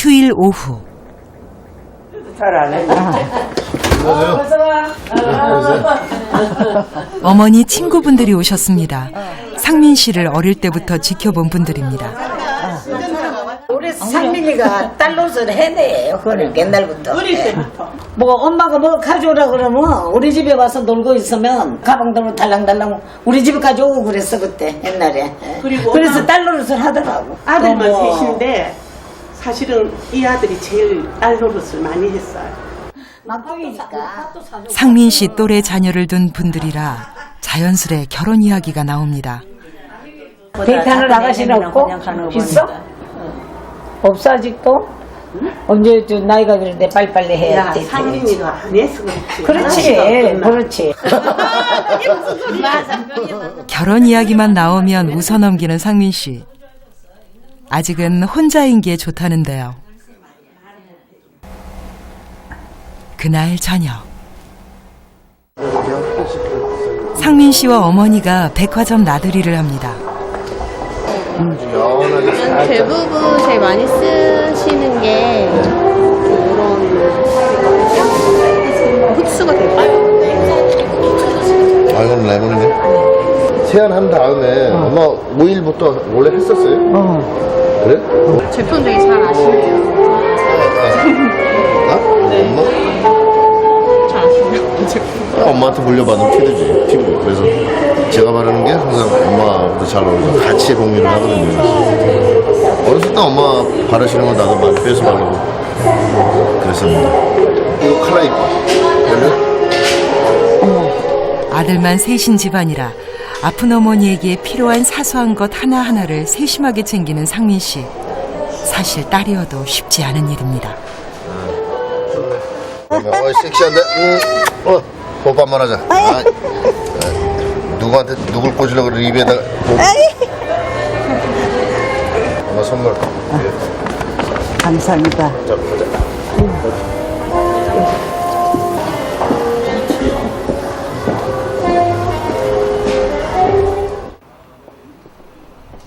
휴일 오후. 어머니 친구분들이 오셨습니다. 상민 씨를 어릴 때부터 지켜본 분들입니다. 우리 상민이가 딸 노릇을 해내요. 그거는 옛날부터. 어릴 때부터. 뭐 엄마가 뭐 가져오라 그러면 우리 집에 와서 놀고 있으면 가방 들고 달랑달랑 우리 집에까지 오고 그랬어 그때 옛날에. 그리고 그래서 딸 노릇을 하더라고. 아들만 또 뭐 셋인데 사실은 이 아들이 제일 딸 노릇을 많이 했어요. 막둥이니까. 상민 씨 또래 자녀를 둔 분들이라 자연스레 결혼 이야기가 나옵니다. 데이트하는 아가씨는 없고 있어? 없어 아직도? 언제 좀 나이가 그런데 빨리빨리 해야 야, 돼. 상민이가 안 해서 그렇지. 그렇지, 그렇지. 결혼 이야기만 나오면 웃어넘기는 상민 씨. 아직은 혼자인 게 좋다는데요. 그날 저녁. 상민 씨와 어머니가 백화점 나들이를 합니다. 대부분 제일 많이 쓰시는 게 이런 흡수가 되게 빨리. 아, 이건 레몬이네. 세안한 다음에 엄마 5일부터 원래 했었어요? 그래? 제품 되게 잘 아시네요. 나? 엄마? 잘 아시네요. 제품. 엄마한테 물려받은 피드지, 피부. 그래서 제가 바르는 게 항상 엄마도 잘 어울리고 같이 공유를 하거든요. 어렸을 때 엄마 바르시는 건 나도 많이 빼서 바르고 그랬었는데. 이거 칼라 입고. 그래? 아들만 셋인 집안이라 아픈 어머니에게 필요한 사소한 것 하나하나를 세심하게 챙기는 상민 씨. 사실 딸이어도 쉽지 않은 일입니다. 섹시한데? 뽀뽀 한번 하자. 누구한테 누굴 꽂으려고 그래, 입에다가. 엄마 선물. 감사합니다. 자, 보자.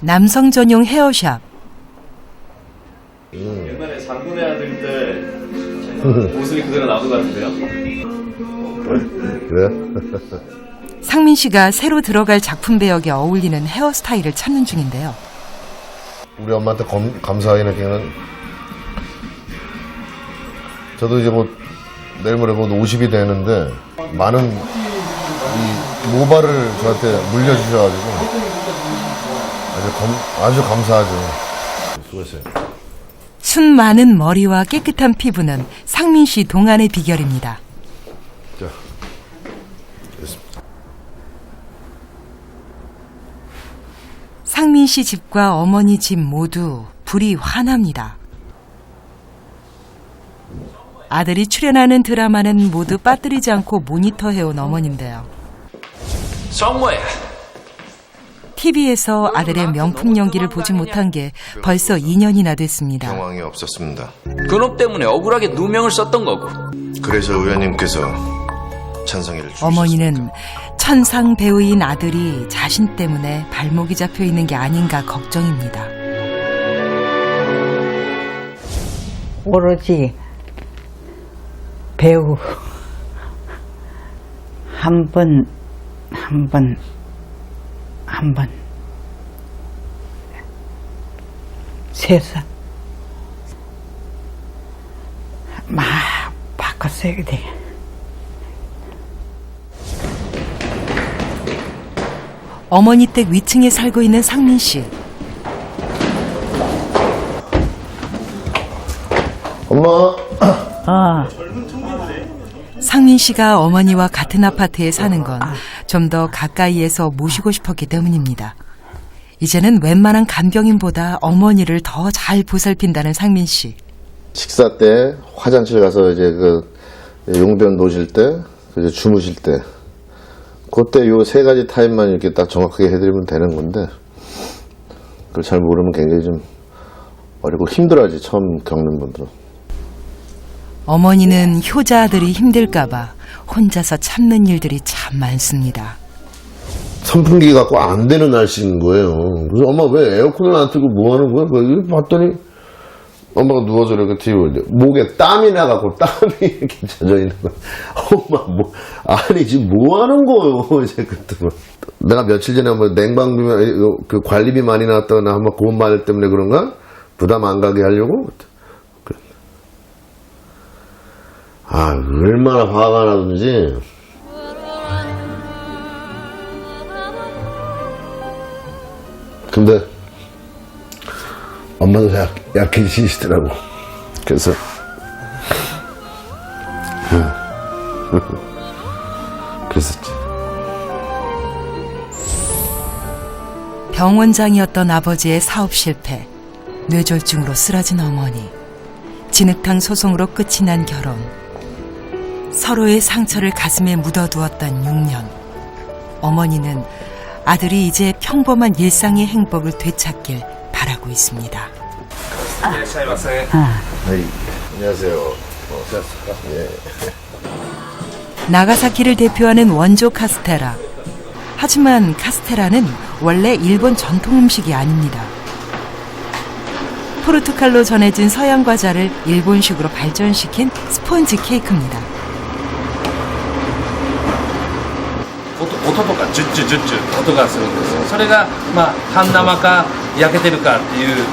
남성 전용 헤어샵. 옛날에 장군의 아들 때 모습이 그대로 나온 것 같은데요? 그래? 상민 씨가 새로 들어갈 작품 배역에 어울리는 헤어스타일을 찾는 중인데요. 우리 엄마한테 감사하게 느끼는, 저도 이제 뭐 내일 모레 곧 50이 되는데 많은 이 모발을 저한테 물려주셔가지고 아주 감사하죠. 수고했어요. 순 많은 머리와 깨끗한 피부는 상민 씨 동안의 비결입니다. 자, 됐습니다. 상민 씨 집과 어머니 집 모두 불이 환합니다. 아들이 출연하는 드라마는 모두 빠뜨리지 않고 모니터해온 어머니인데요. 정모야. TV에서 아들의 명품 연기를 보지 못한 게 벌써 2년이나 됐습니다. 경황이 없었습니다. 그놈 때문에 억울하게 누명을 썼던 거고. 그래서 의원님께서 찬성일을 주셨습니다. 어머니는 천상 배우인 아들이 자신 때문에 발목이 잡혀 있는 게 아닌가 걱정입니다. 오로지 배우 한 번 세상 막 바꿨어야 돼. 어머니 댁 위층에 살고 있는 상민 씨. 엄마. 상민 씨가 어머니와 같은 아파트에 사는 건 좀 더 가까이에서 모시고 싶었기 때문입니다. 이제는 웬만한 간병인보다 어머니를 더 잘 보살핀다는 상민 씨. 식사 때, 화장실 가서 이제 그 용변 놓으실 때, 이제 주무실 때, 그때 요 세 가지 타임만 이렇게 딱 정확하게 해드리면 되는 건데, 그걸 잘 모르면 굉장히 좀 어렵고 힘들어하지, 처음 겪는 분들은. 어머니는 효자 아들이 힘들까봐 혼자서 참는 일들이 참 많습니다. 선풍기 갖고 안 되는 날씨인 거예요. 그래서 엄마 왜 에어컨을 안 틀고 뭐 하는 거야? 봤더니 엄마가 누워서 이렇게 TV 볼 때, 목에 땀이 나갖고 땀이 이렇게 젖어 있는 거야. 엄마, 아니, 지금 뭐 하는 거요? 이제 그때 내가 며칠 전에 뭐 냉방비, 그 관리비 많이 나왔다고 나 한번 그것 말 때문에 그런가? 부담 안 가게 하려고? 아, 얼마나 화가 나든지. 근데, 엄마도 약해지시더라고. 그래서, 그랬었지. 병원장이었던 아버지의 사업 실패, 뇌졸중으로 쓰러진 어머니, 진흙탕 소송으로 끝이 난 결혼, 서로의 상처를 가슴에 묻어두었던 6년. 어머니는 아들이 이제 평범한 일상의 행복을 되찾길 바라고 있습니다. 네, 안녕하세요. 예. 나가사키를 대표하는 원조 카스테라. 하지만 카스테라는 원래 일본 전통 음식이 아닙니다. 포르투갈로 전해진 서양 과자를 일본식으로 발전시킨 스폰지 케이크입니다. 音とかジュッジュジュッジュ音がするんですよ。それがまあ半生か焼けてるかっていう。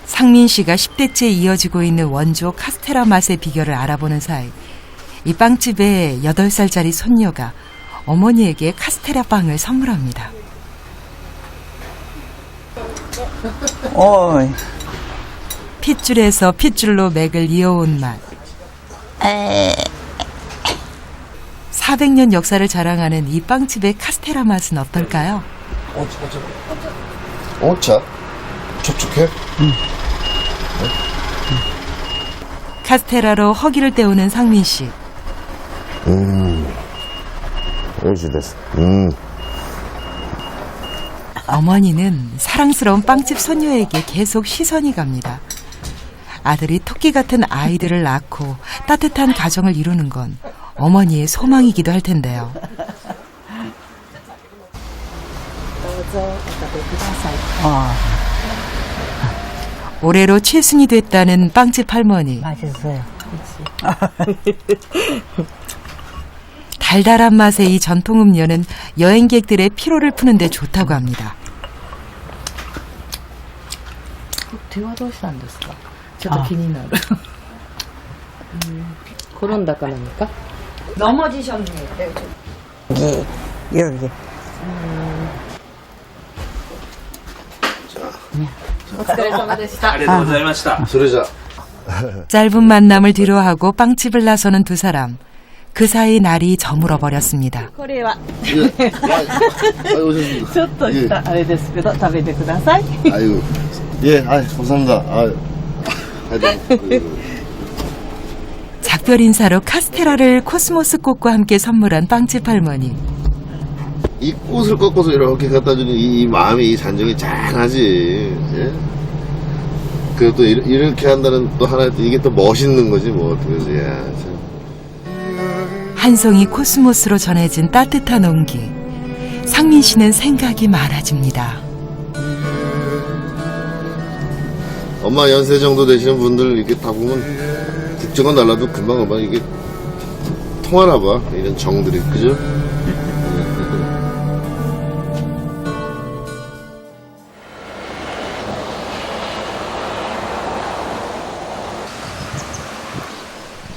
상민 씨가 10대째 이어지고 있는 원조 카스테라 맛의 비결을 알아보는 사이 이 빵집의 8살짜리 손녀가 어머니에게 카스테라 빵을 선물합니다. 핏줄에서 핏줄로 맥을 이어온 맛. 400년 역사를 자랑하는 이 빵집의 카스테라 맛은 어떨까요? 오차? 촉촉해? 카스테라로 허기를 때우는 상민 씨. 오이시 됐어. 어머니는 사랑스러운 빵집 손녀에게 계속 시선이 갑니다. 아들이 토끼 같은 아이들을 낳고 따뜻한 가정을 이루는 건 어머니의 소망이기도 할 텐데요. 올해로 칠순이 됐다는 빵집 할머니. 맛있어요. 달달한 맛의 이 전통 음료는 여행객들의 피로를 푸는 데 좋다고 합니다. 手はどうしたんですかちょっと気になる転んだか何か 넘어지셨네요. 여기. お疲れ様でしたありがとうございました。 소리자. 짧은 만남을 뒤로하고 빵집을 나서는 두 사람. 그 사이 날이 저물어 버렸습니다. これは 오셨습니다. ちょっとしたあれですけど食べてください 아이고. 예, 감사합니다. 작별 인사로 카스테라를 코스모스 꽃과 함께 선물한 빵집 할머니. 이 꽃을 꺾어서 이렇게 갖다 주는 이 마음이, 이 잔정이 짠하지. 예? 그또 이렇게 한다는 또 하나, 이게 또 멋있는 거지, 뭐. 그래서, 야, 참. 한 송이 코스모스로 전해진 따뜻한 온기. 상민 씨는 생각이 많아집니다. 엄마 연세 정도 되시는 분들 이렇게 다 보면 국정원 날라도 금방 이게 통하나 봐. 이런 정들이. 그죠?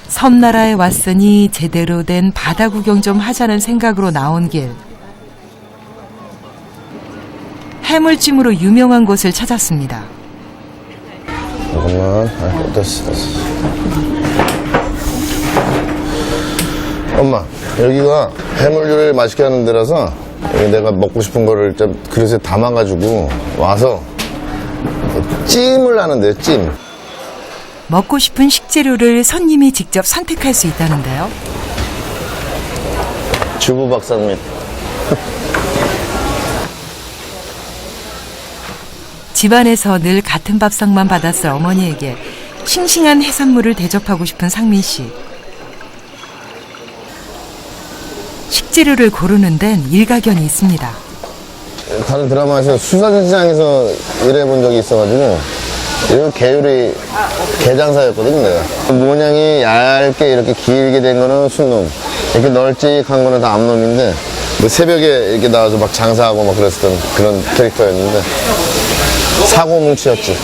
섬나라에 왔으니 제대로 된 바다 구경 좀 하자는 생각으로 나온 길. 해물찜으로 유명한 곳을 찾았습니다. 잠깐만. 됐어. 엄마, 여기가 해물 요리를 맛있게 하는 데라서 여기 내가 먹고 싶은 거를 좀 그릇에 담아가지고 와서 찜을 하는데요, 찜. 먹고 싶은 식재료를 손님이 직접 선택할 수 있다는데요. 주부 박사님. 집안에서 늘 같은 밥상만 받았을 어머니에게 싱싱한 해산물을 대접하고 싶은 상민 씨. 식재료를 고르는 데는 일가견이 있습니다. 다른 드라마에서 수산시장에서 일해본 적이 있어가지고 이 개율이 개장사였거든 내가. 모양이 얇게 이렇게 길게 된 거는 순놈, 이렇게 널찍한 거는 다 암놈인데 뭐 새벽에 이렇게 나와서 막 장사하고 막 그랬었던 그런 캐릭터였는데 사고 뭉치였지.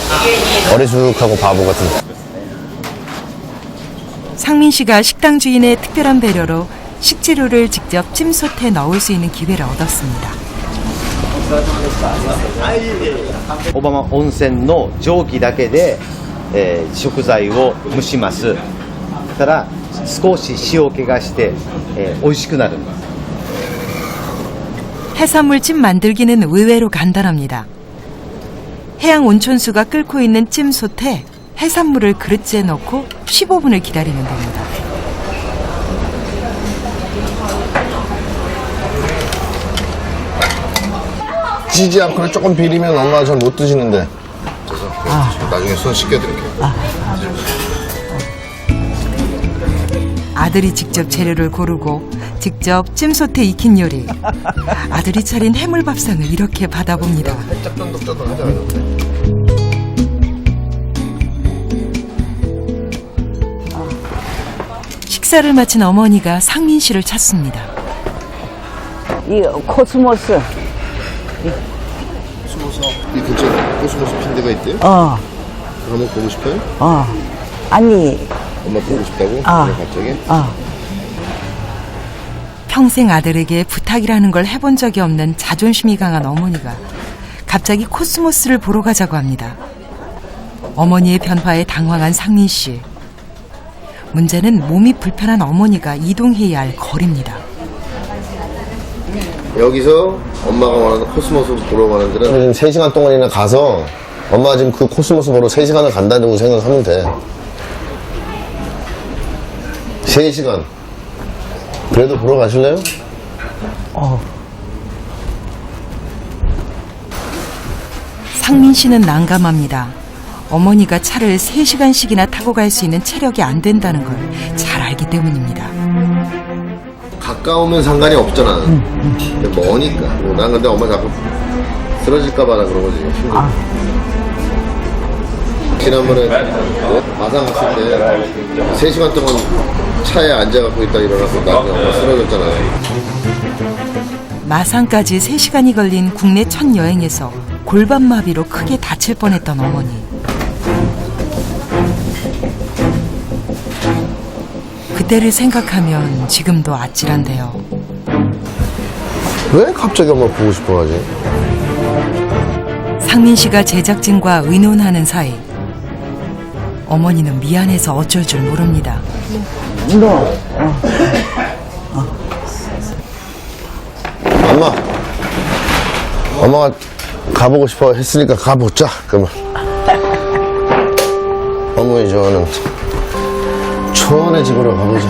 어리숙하고 바보 같은. 상민 씨가 식당 주인의 특별한 배려로 식재료를 직접 찜솥에 넣을 수 있는 기회를 얻었습니다. 小浜温泉の蒸気だけで、食材を蒸します。たら少し塩気がして、美味しくなるんです。 해산물찜 만들기는 의외로 간단합니다. 해양 온천수가 끓고 있는 찜솥에 해산물을 그릇째 넣고 15분을 기다리면 됩니다. 찌지 않고 조금 비리면 엄마가 잘 못 드시는데. 그래서 나중에 손 씻겨드릴게요. 아들이 직접 재료를 고르고 직접 찜솥에 익힌 요리. 아들이 차린 해물밥상을 이렇게 받아봅니다. 살짝 쫀득쫀득하잖아요. 식사를 마친 어머니가 상민 씨를 찾습니다. 이 코스모스. 이 근처에 코스모스 핀 데가 있대요? 한번 보고 싶어요? 아니, 엄마 보고 싶다고? 갑자기? 평생 아들에게 부탁이라는 걸 해본 적이 없는 자존심이 강한 어머니가 갑자기 코스모스를 보러 가자고 합니다. 어머니의 변화에 당황한 상민 씨. 문제는 몸이 불편한 어머니가 이동해야 할 거리입니다. 여기서 엄마가 원하는 코스모스 보러 가는 데는 지금 3시간 동안이나 가서 엄마가 지금 그 코스모스 보러 3시간을 간다고 생각하면 돼. 3시간. 그래도 보러 가실래요? 상민 씨는 난감합니다. 어머니가 차를 3시간씩이나 타고 갈 수 있는 체력이 안 된다는 걸 잘 알기 때문입니다. 가까우면 상관이 없잖아. 근데 머니까. 난 근데 엄마 자꾸 쓰러질까봐 난 그런 거지. 힘들어. 지난번에 마산 갔을 때 3시간 동안 차에 앉아갖고 있다 일어나서 나중에 엄마 쓰러졌잖아요. 마산까지 3시간이 걸린 국내 첫 여행에서 골반마비로 크게 다칠 뻔했던 어머니. 그때를 생각하면 지금도 아찔한데요. 왜 갑자기 엄마 보고 싶어 하지? 상민 씨가 제작진과 의논하는 사이 어머니는 미안해서 어쩔 줄 모릅니다. 엄마가 가보고 싶어 했으니까 가보자. 그러면 어머니 좋아하는 초원의 집으로 가보자.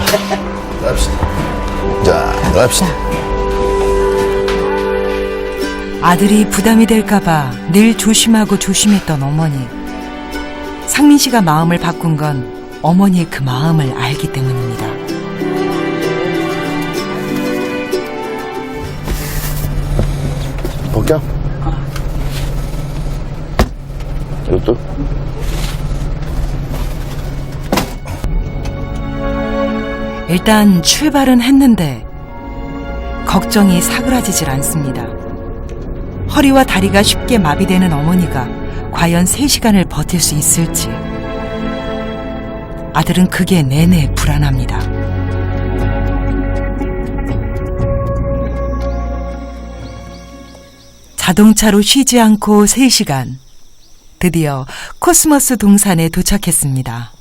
갑시다. 자, 갑시다. 아들이 부담이 될까봐 늘 조심하고 조심했던 어머니. 상민 씨가 마음을 바꾼 건 어머니의 그 마음을 알기 때문입니다. 볼게요. 이것도? 일단 출발은 했는데 걱정이 사그라지질 않습니다. 허리와 다리가 쉽게 마비되는 어머니가 과연 3시간을 버틸 수 있을지. 아들은 그게 내내 불안합니다. 자동차로 쉬지 않고 3시간. 드디어 코스모스 동산에 도착했습니다.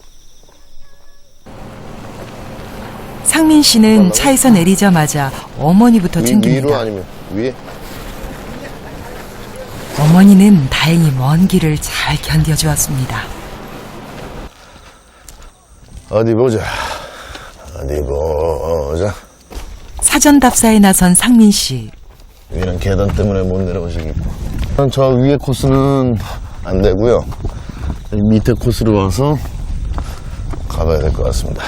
상민 씨는 차에서 내리자마자 어머니부터 위로 챙깁니다. 아니면 위에? 어머니는 다행히 먼 길을 잘 견뎌주었습니다. 어디 보자. 어디 보자. 사전 답사에 나선 상민 씨. 위는 계단 때문에 못 내려오시겠고. 저 위에 코스는 안 되고요. 밑에 코스로 와서 가봐야 될 것 같습니다.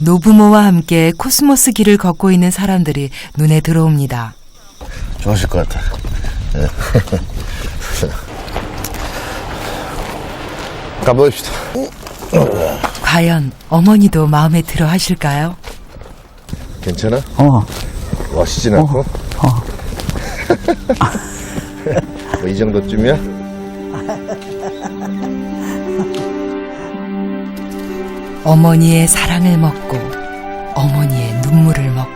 노부모와 함께 코스모스 길을 걷고 있는 사람들이 눈에 들어옵니다. 좋아하실 것 같아. 예. 가봅시다. 과연 어머니도 마음에 들어 하실까요? 괜찮아? 어. 멋있진 않고? 뭐 이 정도쯤이야? 어머니의 사랑을 먹고 어머니의 눈물을 먹고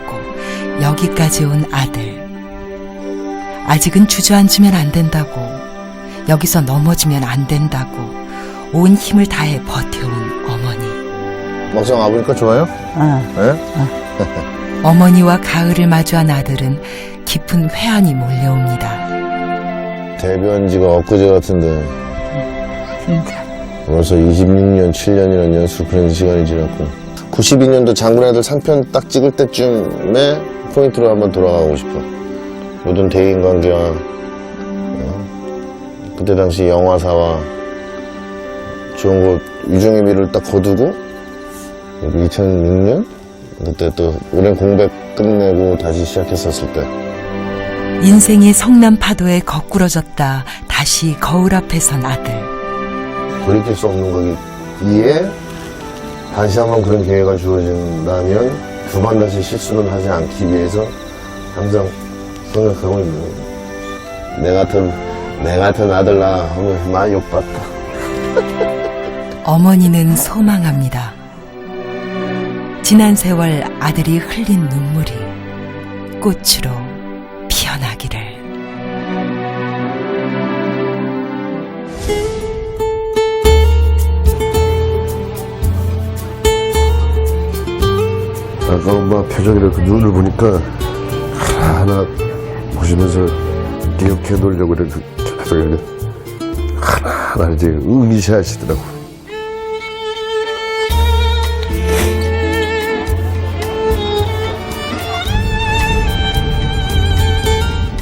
여기까지 온 아들. 아직은 주저앉으면 안 된다고, 여기서 넘어지면 안 된다고 온 힘을 다해 버텨온 어머니. 막상 와보니까 좋아요? 예? 어머니와 가을을 마주한 아들은 깊은 회한이 몰려옵니다. 데뷔한 지가 엊그제 같은데 벌써 26년, 7년이라는 연수 그런 시간이 지났고 92년도 장군아들 상편 딱 찍을 때쯤에 포인트로 한번 돌아가고 싶어. 모든 대인관계와 그때 당시 영화사와 좋은 곳 유종의 미를 딱 거두고 2006년 그때 또 오랜 공백 끝내고 다시 시작했었을 때 인생의 성남 파도에 거꾸러졌다 다시 거울 앞에 선 아들. 돌이킬 수 없는 거기에 다시 한번 그런 기회가 주어진다면 두 번 다시 실수는 하지 않기 위해서 항상 생각하고 있는 거예요. 내 같은 아들 낳으면 많이 욕받다. 어머니는 소망합니다. 지난 세월 아들이 흘린 눈물이 꽃으로 피어나기를. 아까 엄마 표정이나 그 눈을 보니까 하나 보시면서 기억해 놓으려고 계속 이렇게 하나하나 이제 의미시하시더라고.